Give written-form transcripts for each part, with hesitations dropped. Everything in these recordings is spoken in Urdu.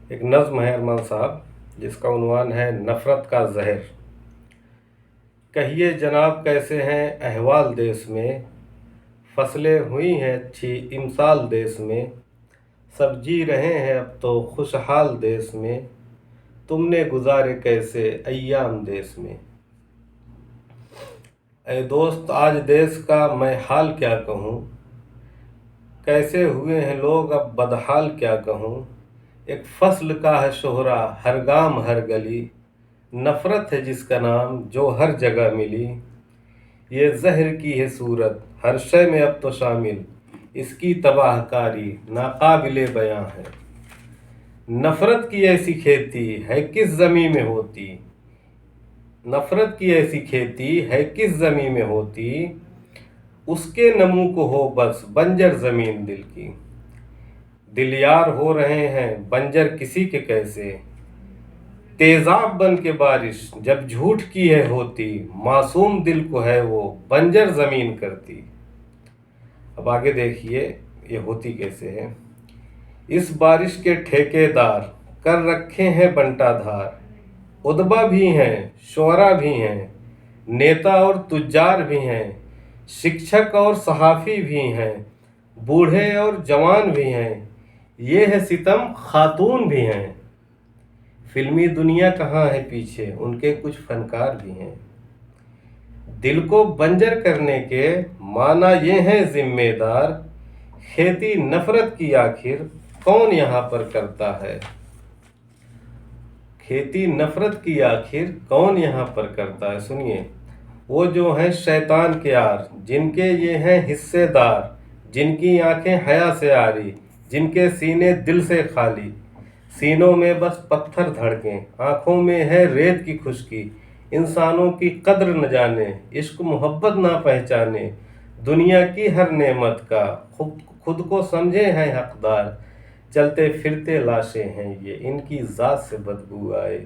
ایک نظم ہے ارمان صاحب جس کا عنوان ہے نفرت کا زہر۔ کہیے جناب کیسے ہیں احوال دیس میں، فصلیں ہوئی ہیں اچھی امسال دیس میں، سب جی رہے ہیں اب تو خوشحال دیس میں، تم نے گزارے کیسے ایام دیس میں۔ اے دوست آج دیس کا میں حال کیا کہوں، کیسے ہوئے ہیں لوگ اب بدحال کیا کہوں۔ ایک فصل کا ہے شہرا ہر گام ہر گلی، نفرت ہے جس کا نام جو ہر جگہ ملی۔ یہ زہر کی ہے صورت ہر شے میں اب تو شامل، اس کی تباہ کاری ناقابل بیاں ہے۔ نفرت کی ایسی کھیتی ہے کس زمیں میں ہوتی، نفرت کی ایسی کھیتی ہے کس زمیں میں ہوتی، اس کے نمو کو ہو بس بنجر زمین دل کی۔ دل یار ہو رہے ہیں بنجر کسی کے کیسے، تیزاب بن کے بارش جب جھوٹ کی ہے ہوتی، معصوم دل کو ہے وہ بنجر زمین کرتی۔ اب آگے دیکھیے یہ ہوتی کیسے ہے۔ اس بارش کے ٹھیکے دار کر رکھے ہیں بنٹا دھار، ادبا بھی ہیں شعرا بھی ہیں، نیتا اور تجار بھی ہیں، شکشک اور صحافی بھی ہیں، بوڑھے اور جوان بھی ہیں، یہ ہے ستم خاتون بھی ہیں۔ فلمی دنیا کہاں ہے پیچھے ان کے کچھ فنکار بھی ہیں۔ دل کو بنجر کرنے کے معنی یہ ہیں ذمہ دار، کھیتی نفرت کی آخر کون یہاں پر کرتا ہے۔ کھیتی نفرت کی آخر کون یہاں پر کرتا ہے۔ سنیے، وہ جو ہیں شیطان کے یار، جن کے یہ ہیں حصے دار، جن کی آنکھیں حیا سے عاری، جن کے سینے دل سے خالی، سینوں میں بس پتھر دھڑکیں، آنکھوں میں ہے ریت کی خشکی، انسانوں کی قدر نہ جانے، عشق محبت نہ پہچانے، دنیا کی ہر نعمت کا خود کو سمجھے ہیں حقدار، چلتے پھرتے لاشیں ہیں یہ ان کی ذات سے بدبو آئے،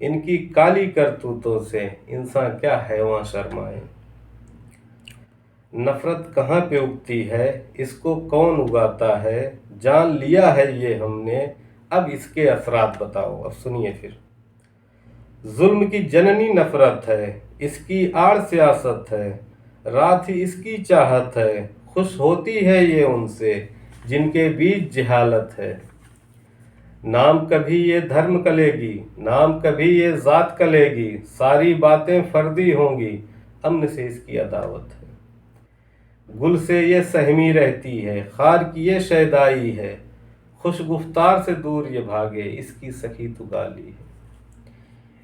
ان کی کالی کرتوتوں سے انسان کیا حیواں شرمائے۔ نفرت کہاں پہ اگتی ہے اس کو کون اگاتا ہے، جان لیا ہے یہ ہم نے اب اس کے اثرات بتاؤ۔ اب سنیے پھر، ظلم کی جننی نفرت ہے، اس کی آڑ سیاست ہے، رات ہی اس کی چاہت ہے، خوش ہوتی ہے یہ ان سے جن کے بیچ جہالت ہے۔ نام کبھی یہ دھرم کلے گی، نام کبھی یہ ذات کلے گی، ساری باتیں فردی ہوں گی، امن سے اس کی عداوت ہے۔ گل سے یہ سہمی رہتی ہے، خار کی یہ شیدائی ہے، خوش گفتار سے دور یہ بھاگے، اس کی سخی تو گالی ہے۔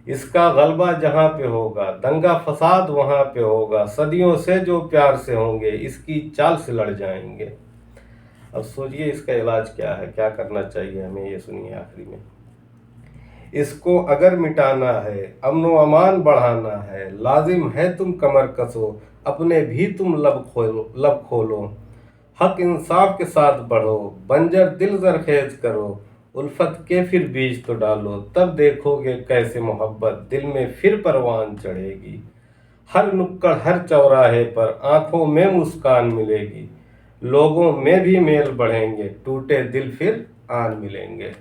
اس کا غلبہ جہاں پہ ہوگا، دنگا فساد وہاں پہ ہوگا، صدیوں سے جو پیار سے ہوں گے، اس کی چال سے لڑ جائیں گے۔ اب سوچئے اس کا علاج کیا ہے، کیا کرنا چاہیے ہمیں، یہ سنیے آخری میں۔ اس کو اگر مٹانا ہے، امن و امان بڑھانا ہے، لازم ہے تم کمر کسو، اپنے بھی تم لب کھولو، حق انصاف کے ساتھ بڑھو، بنجر دل زرخیز کرو، الفت کے پھر بیج تو ڈالو، تب دیکھو گے کیسے محبت دل میں پھر پروان چڑھے گی۔ ہر نکڑ ہر چوراہے پر آنکھوں میں مسکان ملے گی، لوگوں میں بھی میل بڑھیں گے، ٹوٹے دل پھر آن ملیں گے۔